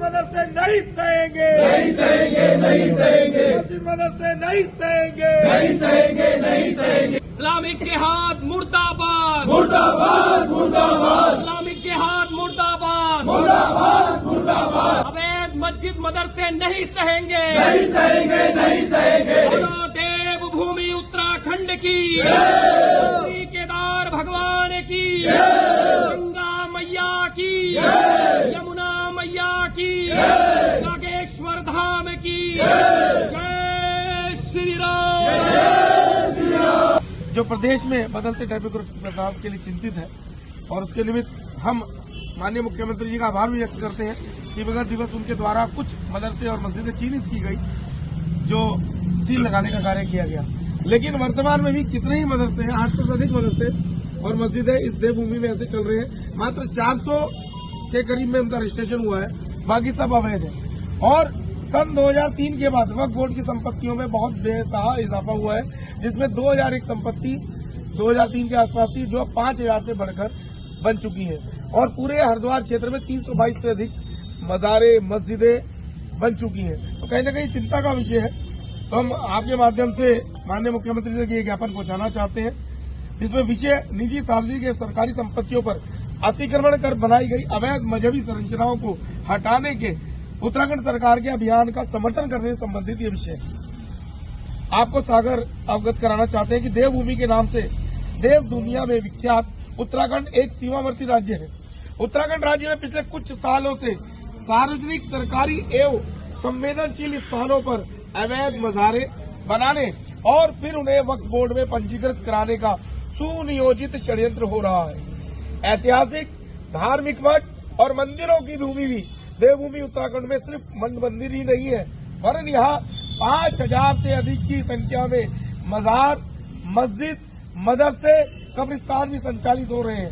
मदरसे नहीं सहेंगे, नहीं सहेंगे, नहीं सहेंगे, मस्जिद मदरसे नहीं सहेंगे, नहीं सहेंगे, नहीं सहेंगे। इस्लामिक जिहाद मुर्दाबाद, मुर्दाबाद, मुर्दाबाद, इस्लामिक जिहाद मुर्दाबाद, मुर्दाबाद, मुर्दाबाद। अवैध मस्जिद मदरसे नहीं सहेंगे, नहीं सहेंगे, नहीं सहेंगे। बोलो देव भूमि उत्तराखंड की, श्री केदार भगवान की, गंगा मैया की, यमुना मैया की, नागेश्वर धाम की, जय श्री राम। जो प्रदेश में बदलते डेमोग्राफिक प्रभाव के लिए चिंतित है और उसके निमित्त हम माननीय मुख्यमंत्री जी का आभार भी व्यक्त करते हैं कि विगत दिवस उनके द्वारा कुछ मदरसे और मस्जिदें चिन्हित की गई, जो सील लगाने का कार्य किया गया। लेकिन वर्तमान में भी कितने ही मदरसे हैं, 800 से अधिक मदरसे और मस्जिदें इस देवभूमि में ऐसे चल रहे हैं। मात्र 400 के करीब में उनका रजिस्ट्रेशन हुआ है, बाकी सब अवैध है। और सन 2003 के बाद वक्फ बोर्ड की संपत्तियों में बहुत बेतहा इजाफा हुआ है, जिसमें 2001 संपत्ति 2003 के आसपास थी, जो 5000 से बढ़कर बन चुकी है। और पूरे हरिद्वार क्षेत्र में 322 से अधिक मज़ारे मस्जिदें बन चुकी हैं। तो कहीं न कहीं चिंता का विषय है। तो हम आपके माध्यम से माननीय मुख्यमंत्री तक ये ज्ञापन पहुंचाना चाहते हैं, जिसमें विषय निजी सार्वजनिक या सरकारी संपत्तियों पर अतिक्रमण कर बनाई गई अवैध मजहबी संरचनाओं को हटाने के उत्तराखंड सरकार के अभियान का समर्थन करने से संबंधित ये विषय आपको सागर अवगत कराना चाहते हैं कि देवभूमि के नाम से देव दुनिया में विख्यात उत्तराखंड एक सीमावर्ती राज्य है। उत्तराखंड राज्य में पिछले कुछ सालों से सार्वजनिक, सरकारी एवं संवेदनशील स्थानों पर अवैध मज़ारे बनाने और फिर उन्हें वक्फ बोर्ड में पंजीकृत कराने का सुनियोजित षड्यंत्र हो रहा है। ऐतिहासिक, धार्मिक मठ और मंदिरों की भूमि भी देवभूमि उत्तराखंड में सिर्फ मंदिर ही नहीं है, वरन यहाँ 5000 से अधिक की संख्या में मजार, मस्जिद, मदरसे, कब्रिस्तान भी संचालित हो रहे हैं।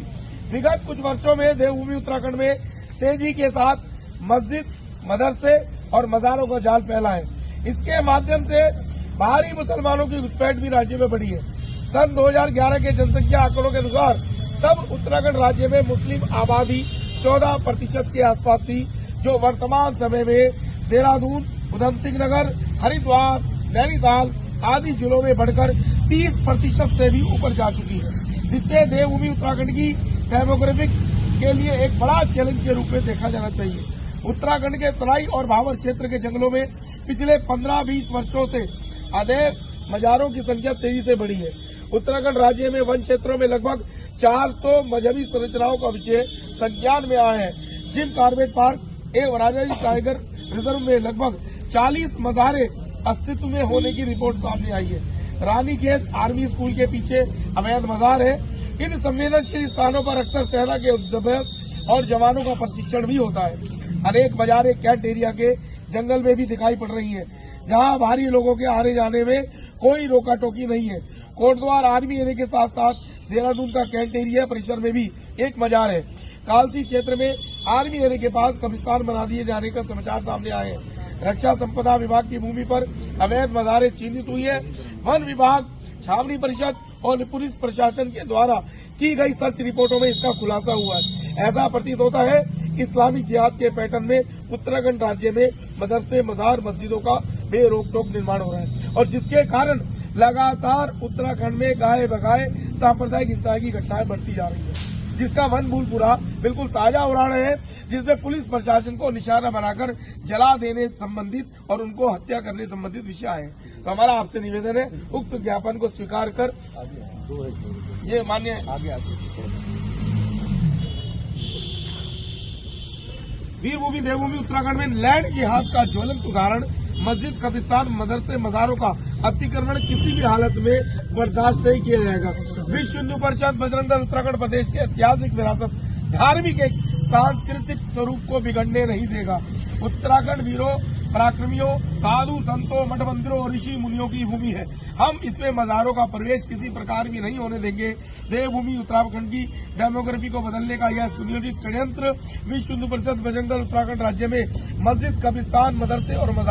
विगत कुछ वर्षों में देवभूमि उत्तराखंड में तेजी के साथ मस्जिद, मदरसे और मजारों का जाल फैला है। इसके माध्यम से बाहरी मुसलमानों की घुसपैठ भी राज्य में बढ़ी है। सन 2011 के जनसंख्या आंकड़ों के अनुसार तब उत्तराखंड राज्य में मुस्लिम आबादी 14% के आसपास थी, जो वर्तमान समय में देहरादून, उधमसिंह नगर, हरिद्वार, नैनीताल आदि जिलों में बढ़कर 30% से भी ऊपर जा चुकी है, जिससे देवभूमि उत्तराखंड की डेमोग्राफिक के लिए एक बड़ा चैलेंज के रूप में देखा जाना चाहिए। उत्तराखंड के तराई और भावर क्षेत्र के जंगलों में पिछले 15-20 वर्षों से अवैध मजारों की संख्या तेजी से बढ़ी है। उत्तराखंड राज्य में वन क्षेत्रों में लगभग 400 मजहबी संरचनाओं का विषय संज्ञान में आया है। जिम कॉर्बेट पार्क एवं राजाजी टाइगर रिजर्व में लगभग 40 मज़ारे अस्तित्व में होने की रिपोर्ट सामने आई है। रानीखेत आर्मी स्कूल के पीछे अवैध मज़ार है। इन संवेदनशील स्थानों पर अक्सर सेना के अभ्यास और जवानों का प्रशिक्षण भी होता है। अनेक मज़ारे कैंट एरिया के जंगल में भी दिखाई पड़ रही है, जहां बाहरी लोगों के आने जाने में कोई रोका टोकी नहीं है। कोटद्वार आर्मी एरिया के साथ साथ देहरादून का कैंट एरिया परिसर में भी एक मजार है। कालसी क्षेत्र में आर्मी एरिया के पास कब्रिस्तान बना दिए जाने का समाचार सामने आए हैं। रक्षा संपदा विभाग की भूमि पर अवैध मज़ारें चिन्हित हुई है। वन विभाग, छावनी परिषद और पुलिस प्रशासन के द्वारा की गई सर्च रिपोर्टों में इसका खुलासा हुआ है। ऐसा प्रतीत होता है कि इस्लामिक जिहाद के पैटर्न में उत्तराखंड राज्य में मदरसे, मजार, मस्जिदों का बेरोक टोक निर्माण हो रहा है, और जिसके कारण लगातार उत्तराखंड में गाये बगाए सांप्रदायिक हिंसा की घटनाएं बढ़ती जा रही है, जिसका वन भूलपुरा बिल्कुल ताजा उदाहरण है, जिसमें पुलिस प्रशासन को निशाना बनाकर जला देने संबंधित और उनको हत्या करने संबंधित विषय आए। तो हमारा आपसे निवेदन है, उक्त ज्ञापन को स्वीकार कर ये मान्य आगे वीरभूमि देवभूमि उत्तराखंड में लैंड जिहाद का ज्वलंत उदाहरण मस्जिद, कब्रिस्तान, मदरसे, मज़ारों का अतिक्रमण किसी भी हालत में बर्दाश्त नहीं किया जाएगा। विश्व हिंदू परिषद बजरंग दल उत्तराखंड प्रदेश के ऐतिहासिक विरासत, धार्मिक एक सांस्कृतिक स्वरूप को बिगड़ने नहीं देगा। उत्तराखंड वीरों, पराक्रमियों, साधु संतों, मठ मंदिरों और ऋषि मुनियों की भूमि है। हम इसमें मज़ारों का प्रवेश किसी प्रकार भी नहीं होने देंगे। देवभूमि उत्तराखंड की डेमोग्राफी को बदलने का यह सुनियोजित षड्यंत्र विश्व हिंदू परिषद बजरंग दल उत्तराखंड राज्य में मस्जिद, कब्रिस्तान, मदरसे और मज़ार